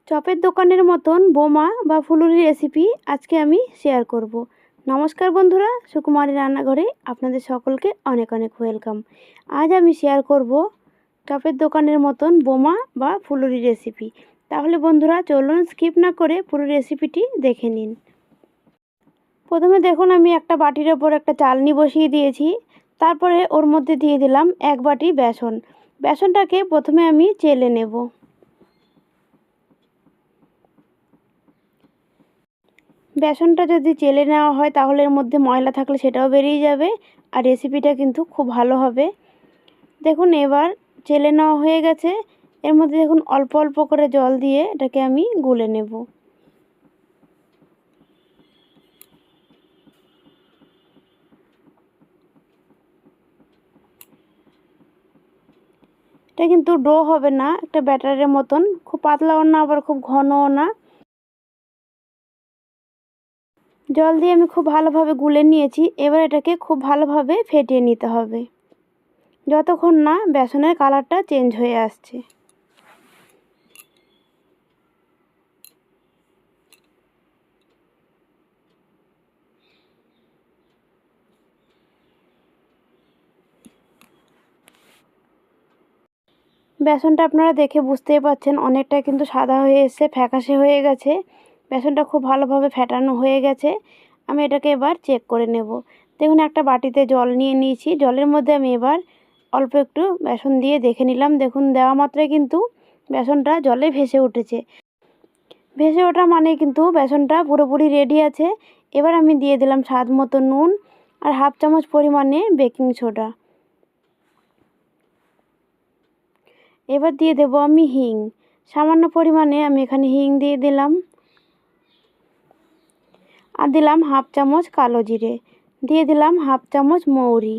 চপের দোকানের মতন বোমা বা ফুলুরি রেসিপি আজকে আমি শেয়ার করব। নমস্কার বন্ধুরা, সুকুমারী রান্নাঘরে আপনাদের সকলকে অনেক অনেক ওয়েলকাম। আজ আমি শেয়ার করব চপের দোকানের মতন বোমা বা ফুলুরি রেসিপি। তাহলে বন্ধুরা চলুন স্কিপ না করে পুরো রেসিপিটি দেখে নিন। প্রথমে দেখুন আমি একটা বাটির ওপর একটা চালনি বসিয়ে দিয়েছি। তারপরে ওর মধ্যে দিয়ে দিলাম 1 বাটি বেসন। বেসনটাকে প্রথমে আমি চেলে নেব। বেসনটা যদি চেলে নেওয়া হয় তাহলে এর মধ্যে ময়লা থাকলে সেটাও বেরিয়ে যাবে আর রেসিপিটা কিন্তু খুব ভালো হবে। দেখুন এবার চেলে নেওয়া হয়ে গেছে। এর মধ্যে দেখুন অল্প অল্প করে জল দিয়ে এটাকে আমি গুলে নেব। এটা কিন্তু ডো হবে না, একটা ব্যাটারের মতন, খুব পাতলাও না আবার খুব ঘনও না। জল দিয়ে আমি খুব ভালোভাবে গুলে নিয়েছি। এবার এটাকে খুব ভালোভাবে ফেটিয়ে নিতে হবে যতক্ষণ না বেসনের কালারটা চেঞ্জ হয়ে আসছে। বেসনটা আপনারা দেখে বুঝতেই পারছেন অনেকটা কিন্তু সাদা হয়ে এসেছে, ফ্যাকাশে হয়ে গেছে। বেসনটা খুব ভালোভাবে ফেটানো হয়ে গেছে। আমি এটাকে এবার চেক করে নেব। দেখুন একটা বাটিতে জল নিয়ে নিয়েছি। জলের মধ্যে আমি এবার অল্প একটু বেসন দিয়ে দেখে নিলাম। দেখুন দেওয়া মাত্রই কিন্তু বেসনটা জলে ভেসে উঠেছে। ভেসে ওঠা মানে কিন্তু বেসনটা পুরোপুরি রেডি আছে। এবার আমি দিয়ে দিলাম স্বাদ মতো নুন আর 1/2 চামচ পরিমাণে বেকিং সোডা। এবার দিয়ে দেব আমি হিং, সামান্য পরিমাণে আমি এখানে হিং দিয়ে দিলাম। আর দিলাম 1/2 চামচ কালো জিরে, দিয়ে দিলাম 1/2 চামচ মৌরি,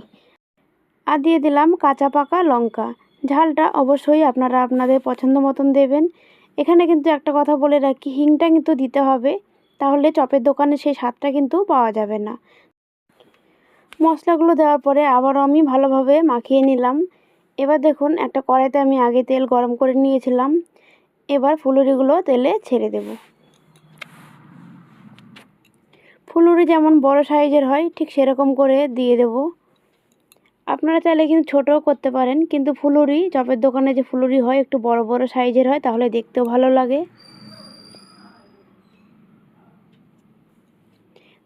আর দিয়ে দিলাম কাঁচা পাকা লঙ্কা। ঝালটা অবশ্যই আপনারা আপনাদের পছন্দ মতন দেবেন। এখানে কিন্তু একটা কথা বলে রাখি, হিংটা কিন্তু দিতে হবে, তাহলে চপের দোকানে সেই স্বাদটা কিন্তু পাওয়া যাবে না। মশলাগুলো দেওয়ার পরে আবারও আমি ভালোভাবে মাখিয়ে নিলাম। এবার দেখুন একটা কড়াইতে আমি আগে তেল গরম করে নিয়েছিলাম। এবার ফুলুরিগুলো তেলে ছেড়ে দেব। ফুলুরি যেমন বড় সাইজের হয় ঠিক সেরকম করে দিয়ে দেব। আপনারা চাইলে কিন্তু ছোটও করতে পারেন, কিন্তু ফুলুরি চপের দোকানে যে ফুলুরি হয় একটু বড় বড় সাইজের হয়, তাহলে দেখতেও ভালো লাগে।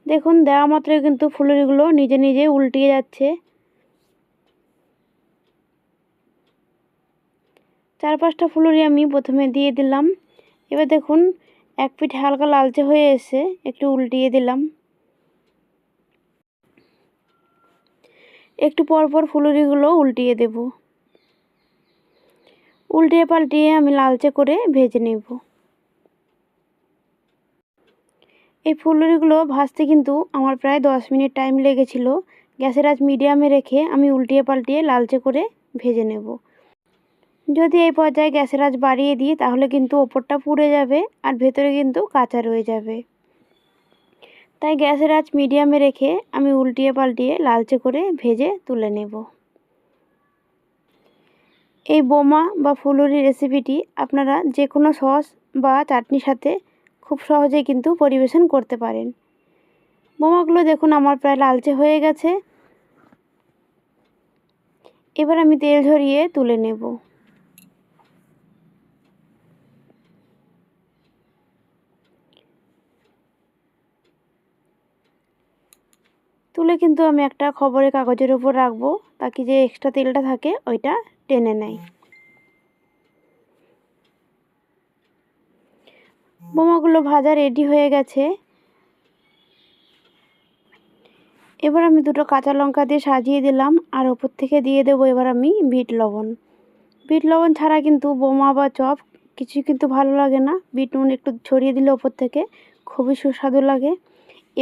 দেখুন দেওয়া মাত্রই কিন্তু ফুলুরিগুলো নিজে নিজে উল্টিয়ে যাচ্ছে। 4-5টা ফুলুরি আমি প্রথমে দিয়ে দিলাম। এবার দেখুন এক পিঠ হালকা লালচে হয়ে এসে একটু উল্টিয়ে দিলাম। একটু পর পর ফুলুরিগুলো উল্টিয়ে দেব। উল্টিয়ে পাল্টিয়ে আমি লালচে করে ভেজে নেব। এই ফুলুরিগুলো ভাজতে কিন্তু আমার প্রায় 10 মিনিট টাইম লেগেছিল। গ্যাসের আঁচ মিডিয়ামে রেখে আমি উল্টিয়ে পাল্টিয়ে লালচে করে ভেজে নেব। যদি এই পর্যায়ে গ্যাসের আঁচ বাড়িয়ে দিই তাহলে কিন্তু ওপরটা পুড়ে যাবে আর ভেতরে কিন্তু কাঁচা রয়ে যাবে। তাই গ্যাসের আঁচ মিডিয়ামে রেখে আমি উল্টিয়ে পাল্টিয়ে লালচে করে ভেজে তুলে নেব। এই বোমা বা ফুলুরি রেসিপিটি আপনারা যে কোনো সস বা চাটনির সাথে খুব সহজেই কিন্তু পরিবেশন করতে পারেন। বোমাগুলো দেখুন আমার প্রায় লালচে হয়ে গেছে। এবার আমি তেল ঝরিয়ে তুলে নেব। তুলে কিন্তু আমি একটা খবরের কাগজের উপর রাখবো, তাকে যে এক্সট্রা তেলটা থাকে ওইটা টেনে নেয়। বোমাগুলো ভাজা রেডি হয়ে গেছে। এবার আমি 2টো কাঁচা লঙ্কা দিয়ে সাজিয়ে দিলাম আর ওপর থেকে দিয়ে দেবো এবার আমি বিট লবণ। বিট লবণ ছাড়া কিন্তু বোমা বা চপ কিছুই কিন্তু ভালো লাগে না। বিট নুন একটু ছড়িয়ে দিলে ওপর থেকে খুবই সুস্বাদু লাগে।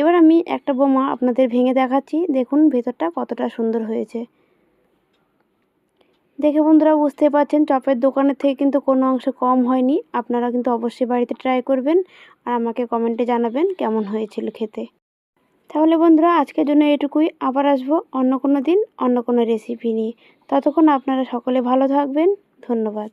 এবার আমি একটা বোমা আপনাদের ভেঙে দেখাচ্ছি। দেখুন ভেতরটা কতটা সুন্দর হয়েছে। দেখে বন্ধুরা বুঝতে পারছেন চপের দোকানের থেকে কিন্তু কোনো অংশ কম হয়নি। আপনারা কিন্তু অবশ্যই বাড়িতে ট্রাই করবেন আর আমাকে কমেন্টে জানাবেন কেমন হয়েছিল খেতে। তাহলে বন্ধুরা আজকের জন্য এটুকুই। আবার আসবো অন্য কোনো দিন অন্য কোনো রেসিপি নিয়ে। ততক্ষণ আপনারা সকলে ভালো থাকবেন। ধন্যবাদ।